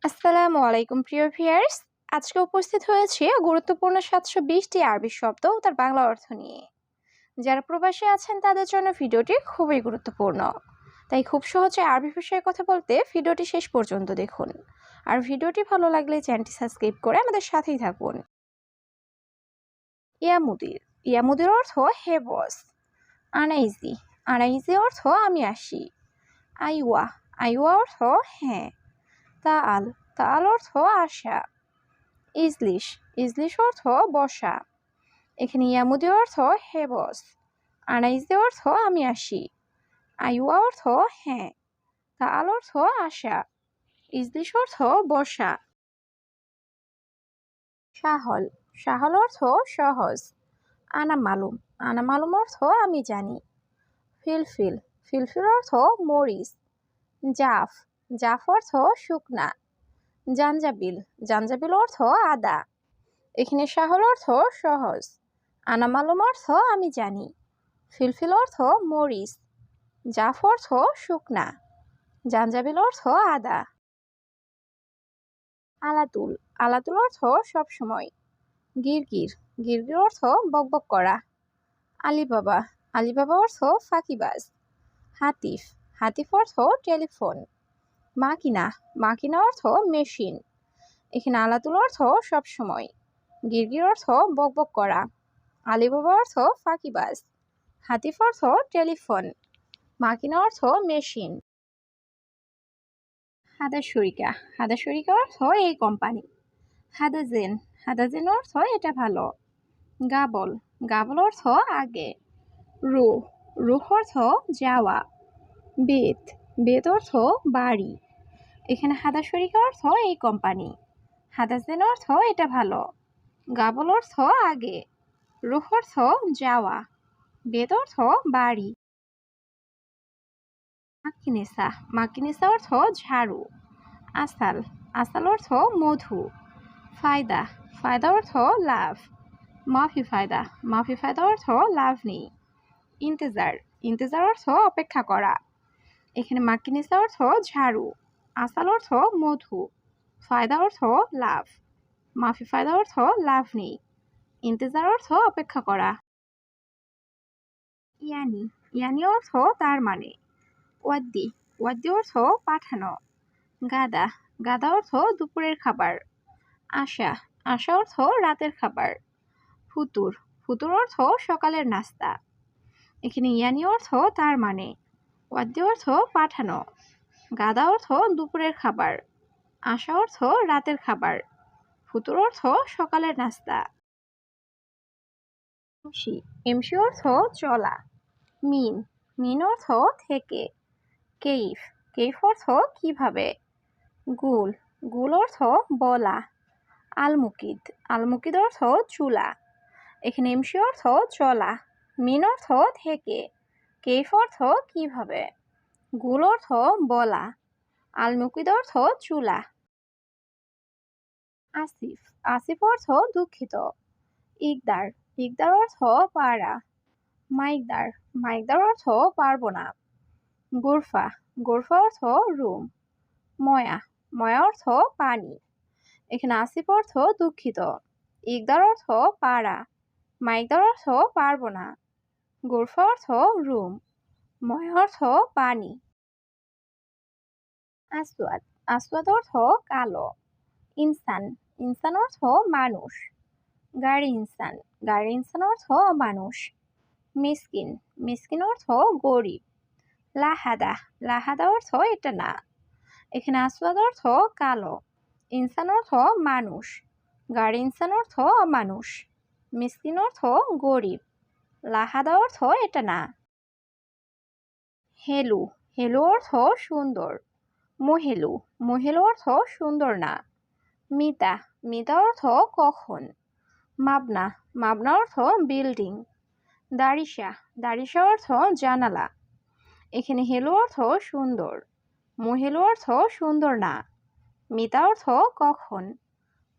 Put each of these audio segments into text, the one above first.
আসসালামু আলাইকুম প্রিয় ভিউয়ার্স। আজকে উপস্থিত হয়েছি গুরুত্বপূর্ণ 720টি আরবি শব্দ ও তার বাংলা অর্থ নিয়ে। যারা প্রবাসী আছেন তাদের জন্য ভিডিওটি খুবই গুরুত্বপূর্ণ। তাই খুব সহজে আরবি ভাষায় কথা বলতে ভিডিওটি শেষ পর্যন্ত দেখুন। আর ভিডিওটি ভালো লাগলে চ্যানেলটি সাবস্ক্রাইব করে আমাদের সাথেই থাকুন। ইয়ামুদির। ইয়ামুদির অর্থ হে বস। আনাইজি। আনাইজি অর্থ আমি আসি। আইওয়া। আইওয়া অর্থ হ্যাঁ। তাআল। তাআল অর্থ আসা। ইজলিশ। ইজলিশ অর্থ বসা। এখানে ইয়ামুদি অর্থ হে বস। আনাইজে অর্থ আমি আসি। আইওয়া অর্থ হ্যাঁ। তাআল অর্থ আসা। ইজলিশ অর্থ বসা। সাহল। সাহল অর্থ সহজ। আনা মালুম। আনা মালুম অর্থ আমি জানি। ফিলফিল। ফিলফিল অর্থ মরিচ। জাফ। জাফ অর্থ শুকনা। জাঞ্জাবিল। জাঞ্জাবিল অর্থ আদা। এখানে সাহল অর্থ সহজ। আনা মালুম অর্থ আমি জানি। ফিলফিল অর্থ মরিচ। জাফ অর্থ শুকনা। জাঞ্জাবিল অর্থ আদা। আলাতুল। আলাতুল অর্থ সবসময়। গিরগির। গিরগির অর্থ বকবক করা। আলিবাবা। আলিবাবা অর্থ ফাঁকিবাজ। হাতিফ। হাতিফ অর্থ টেলিফোন। মাকিনা। মাকিনা অর্থ মেশিন। এখানে আলাতুল অর্থ সবসময়। গিরগির অর্থ বকবক করা। আলিবাবা অর্থ ফাঁকিবাজ। হাতিফ অর্থ টেলিফোন। মাকিনা অর্থ মেশিন। হাদাশরিকা। হাদাশরিকা অর্থ এই কোম্পানি। হাদাজেন। হাদাজেন অর্থ এটা ভালো। গাবল। গাবল অর্থ আগে। রুহ। রুহ অর্থ যাওয়া। বেত। বেত অর্থ বাড়ি। এখানে হাদাশরিকা অর্থ এই কোম্পানি। হাদাজেন অর্থ এটা ভালো। গাবল অর্থ আগে। রুহ অর্থ যাওয়া। বেত অর্থ বাড়ি। মাকিনেসা। মাকিনেসা অর্থ ঝাড়ু। আসাল। আসাল অর্থ মধু। ফায়দা। ফায়দা অর্থ লাভ। মাফি ফায়দা। মাফি ফায়দা অর্থ লাভ নেই। ইন্তেজার। ইন্তেজার অর্থ অপেক্ষা করা। এখানে মাকিনেসা অর্থ ঝাড়ু। আসাল অর্থ মধু। ফায়দা অর্থ লাভ। মাফি ফায়দা অর্থ লাভ নেই। ইন্তেজার অর্থ অপেক্ষা করা। ইয়ানি। ইয়ানি অর্থ তার মানে। ওয়াদ্দি। ওয়াদ্দি অর্থ পাঠানো। গাদা। গাদা অর্থ দুপুরের খাবার। আশা। আশা অর্থ রাতের খাবার। ফুতুর। ফুতুর অর্থ সকালের নাস্তা। এখানে ইয়ানি অর্থ তার মানে। ওয়াদ্দি অর্থ পাঠানো। গাদা অর্থ দুপুরের খাবার। আশা অর্থ রাতের খাবার। ফুতুর অর্থ সকালের নাস্তা। এমসি। এমসি অর্থ চলা। মিন। মিন অর্থ থেকে। কেইফ। কেইফ অর্থ কিভাবে। গুল। গুল অর্থ বলা। আলমুকিদ। আলমুকিদ অর্থ চুলা। এখানে এমসি অর্থ চলা। মিন অর্থ থেকে। কেইফ অর্থ কিভাবে। গুল অর্থ বলা। আলমুকিদ অর্থ চুলা। আসিফ। আসিফ অর্থ দুঃখিত। ইকদার। ইকদার অর্থ পারা। মাইকদার। মাইকদার অর্থ পারবো না। গোরফা। গোরফা অর্থ রুম। ময়া। ময়া অর্থ পানি। এখানে আসিফ অর্থ দুঃখিত। ইকদার অর্থ পারা। মাইকদার অর্থ পারবো না। গোরফা অর্থ রুম। ময়া অর্থ পানি। আসওয়াদ। আসওয়াদ অর্থ কালো। ইনসান। ইনসান অর্থ মানুষ। গাড়ি ইনসান। গাড়ি ইনসান অর্থ মানুষ। মিসকিন। মিসকিন অর্থ গরিব। লাহাদা। লাহাদা অর্থ এটা না। এখানে আসওয়াদ অর্থ কালো। ইনসান অর্থ মানুষ। গাড়ি ইনসান অর্থ মানুষ। মিসকিন অর্থ গরিব। লাহাদা অর্থ এটা না। হেলু। হেলু অর্থ সুন্দর। মহেলু। মহেলু অর্থ সুন্দর না। মিতা। মিতা অর্থ কখন। মাবনা। মাবনা অর্থ বিল্ডিং। দারিসা। দারিসা অর্থ জানালা। এখানে হেলু অর্থ সুন্দর। মহেলু অর্থ সুন্দর না। মিতা অর্থ কখন।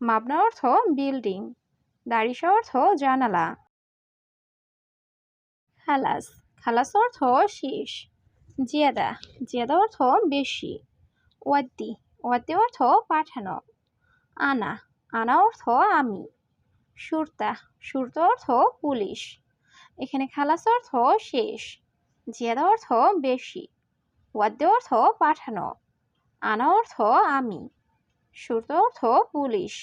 মাবনা অর্থ বিল্ডিং। দারিসা অর্থ জানালা। খালাস। খালাস অর্থ শেষ। জিয়াদা। জিয়াদা অর্থ বেশি। ওয়াদ্দি। ওয়াদ্দি অর্থ পাঠানো। আনা, আনা অর্থ আমি। সুরতা, সুরতা অর্থ পুলিশ। এখানে খালাস অর্থ শেষ। জিয়াদা অর্থ বেশি। ওয়াদ্দি অর্থ পাঠানো। আনা অর্থ আমি। সুরতা অর্থ পুলিশ।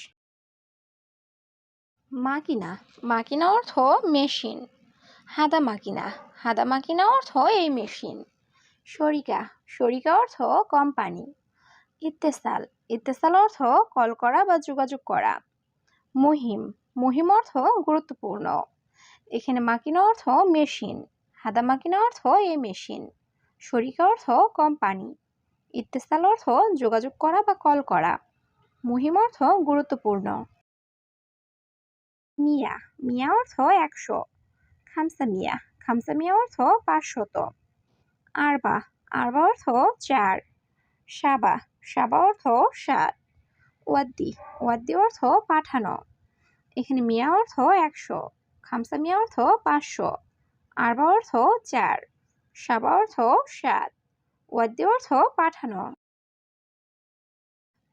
মাকিনা, মাকিনা অর্থ মেশিন। হাদা মাকিনা, হাদা মাকিনা অর্থ এই মেশিন। শরিকা, শরিকা অর্থ কোম্পানি। ইত্তেসাল, ইত্তেসাল অর্থ কল করা বা যোগাযোগ করা। মুহিম, মুহিম অর্থ গুরুত্বপূর্ণ। এখানে মাকিনা অর্থ মেশিন। হাদা মাকিনা অর্থ এই মেশিন। শরিকা অর্থ কোম্পানি। ইত্তেসাল অর্থ যোগাযোগ করা বা কল করা। মুহিম অর্থ গুরুত্বপূর্ণ। মিয়া, মিয়া অর্থ 100। খামসা মিয়া, খামসা মিয়া অর্থ 500। আরবা, আরবা অর্থ 4। সাবা, সাবা অর্থ 7। ওয়াদ্দি, ওয়াদ্দি অর্থ পাঠানো। এখানে মিয়া অর্থ 100, খামসা মিয়া অর্থ 500, আরবা অর্থ 4, সাবা অর্থ 7, ওয়াদ্দি অর্থ পাঠানো।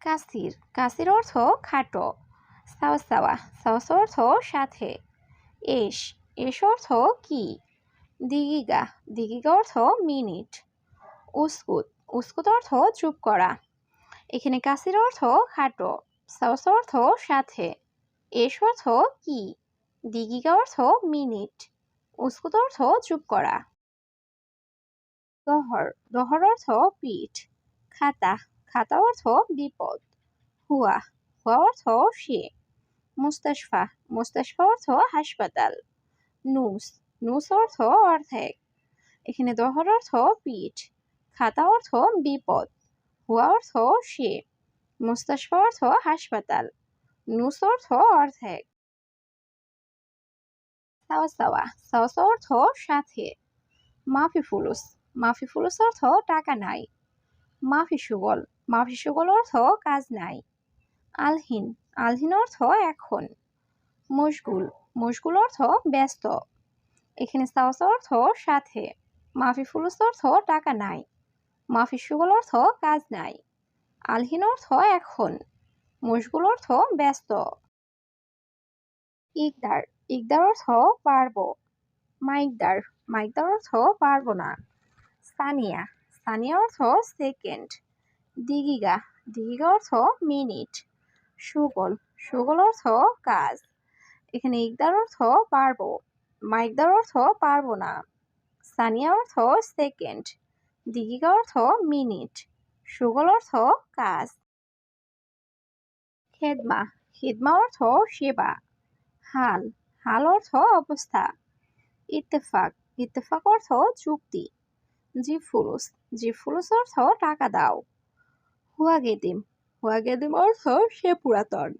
কাসির, কাসির অর্থ খাটো। সাওয়া সাওয়া, সাওয়া অর্থ সাথে। এস, এস অর্থ কি। দিগিগা, দিগিগা অর্থ মিনিট। উস্কুত, উস্কুত অর্থ চুপ করা। এখানে কাসির অর্থ খাটো, সাওয়া অর্থ সাথে, এস অর্থ কি, দিগিগা অর্থ মিনিট, উস্কুত অর্থ চুপ করা। দহর, দহর অর্থ পিঠ। খাতা, খাতা অর্থ বিপদ। হুয়া, হুয়া অর্থ সে। মুস্তাশফা, মুস্তাশফা অর্থ হাসপাতাল। নুস, নুস অর্থ অর্ধেক। এখানে দহর অর্থ পিঠ, খাতা অর্থ বিপদ, হুয়া অর্থ সে, মুস্তাশফা অর্থ হাসপাতাল, নুস অর্থ অর্ধেক। সাওয়া সাওয়া, সাওয়া অর্থ সাথে। মাফি ফুলুস, মাফি ফুলুস অর্থ টাকা নাই। মাফি সুগল, মাফি সুগল অর্থ কাজ নাই। আলহিন, আলহিন অর্থ এখন। মশগুল, মশগুল অর্থ ব্যস্ত। এখানে সাওয়া অর্থ সাথে, মাফি ফুলুস অর্থ টাকা নাই, মাফি সুগল অর্থ কাজ নাই, আলহিন অর্থ এখন, মশগুল অর্থ ব্যস্ত। ইকদার, ইকদার অর্থ পারবো। মাইকদার, মাইকদার অর্থ পারবো না। সানিয়া, সানিয়া অর্থ সেকেন্ড। দিগিগা, দিগিগা অর্থ মিনিট। সুগল, সুগল অর্থ কাজ। এখানে ইকদার অর্থ পারবো, মাইকদার অর্থ পারবো না, সানিয়া অর্থ সেকেন্ড, দিগিগা অর্থ মিনিট, সুগল অর্থ কাজ। খেদমা, খেদমা অর্থ সেবা। হাল, হাল অর্থ অবস্থা। ইত্তেফাক, ইত্তেফাক অর্থ চুক্তি। জি ফুলুস, জি ফুলুস অর্থ টাকা দাও। হুয়া গেদিম, হুয়া গেদিম অর্থ সে পুরাতন।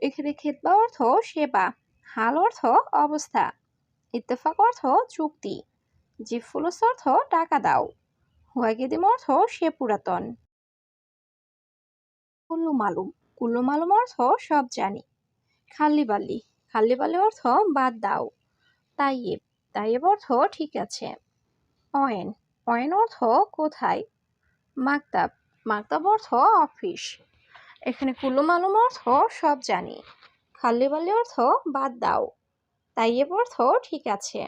এখানে খেদমা অর্থ সেবা, হাল অর্থ অবস্থা, ইত্তেফাক অর্থ চুক্তি, জি ফুলুস অর্থ টাকা দাও, হুয়া গেদিম অর্থ সে পুরাতন। কুল্লু মালুম, কুল্লু মালুম অর্থ সব জানি। খাল্লি বাল্লি, খাল্লি বাল্লি অর্থ বাদ দাও। তাইয়েব, তাইয়েব অর্থ ঠিক আছে। অয়েন, অয়েন অর্থ কোথায়। মাকতাব, মাকতাব অর্থ অফিস। এখানে কুল্লু মালুম অর্থ সব জানি, খাল্লি বাল্লি অর্থ বাদ দাও, তাইয়েব অর্থ ঠিক আছে,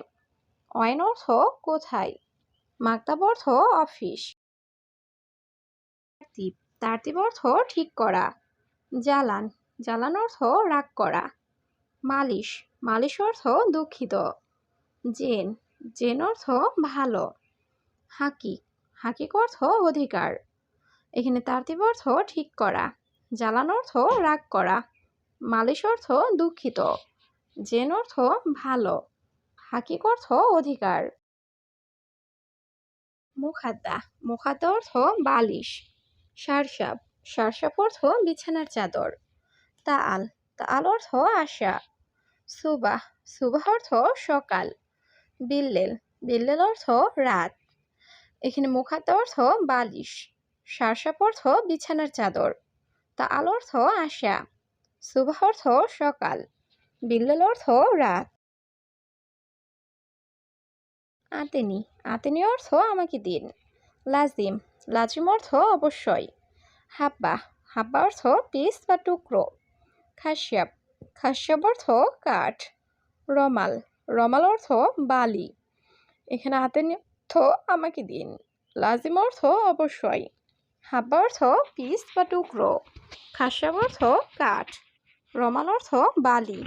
অয়েন অর্থ কোথায়, মাকতাব অর্থ অফিস। তারতিব, তারতিব অর্থ ঠিক করা। জ্বালান, জ্বালান অর্থ রাগ করা। মালিশ, মালিশ অর্থ দুঃখিত। জেন, জেন অর্থ ভালো। হাকিক, হাকিক অর্থ অধিকার। এখানে তারতিব অর্থ ঠিক করা, জ্বালান অর্থ রাগ করা, মালিশ অর্থ দুঃখিত, জেন অর্থ ভালো, হাকিক অর্থ অধিকার। মুখাদ্দা, মুখাদ্দা অর্থ বালিশ। সারসাপ, সারসাপ অর্থ বিছানার চাদর। তাআল, তাআল অর্থ আশা। সুবাহ, সুবাহ অর্থ সকাল। বিল্লেল, বিল্লেল অর্থ রাত। এখানে মুখাদ্দা অর্থ বালিশ, সারসাপ অর্থ বিছানার চাদর, তাআল অর্থ আশা, সুবাহ অর্থ সকাল, বিল্লেল অর্থ রাত। আতেনি, আতেনি অর্থ আমাকে দিন। লাজিম, লাজিম অর্থ অবশ্যই। হাব্বা হাব্বা অর্থ পিস বা টুকরো। খাসিয়াব খাসিয়াব অর্থ কাঠ। রমাল রমাল অর্থ বালি। এখানে হাতে অর্থ আমাকে দিন। লাজিম অর্থ অবশ্যই। হাব্বা অর্থ পিস বা টুকরো। খাসিয়াব অর্থ কাঠ। রমাল অর্থ বালি।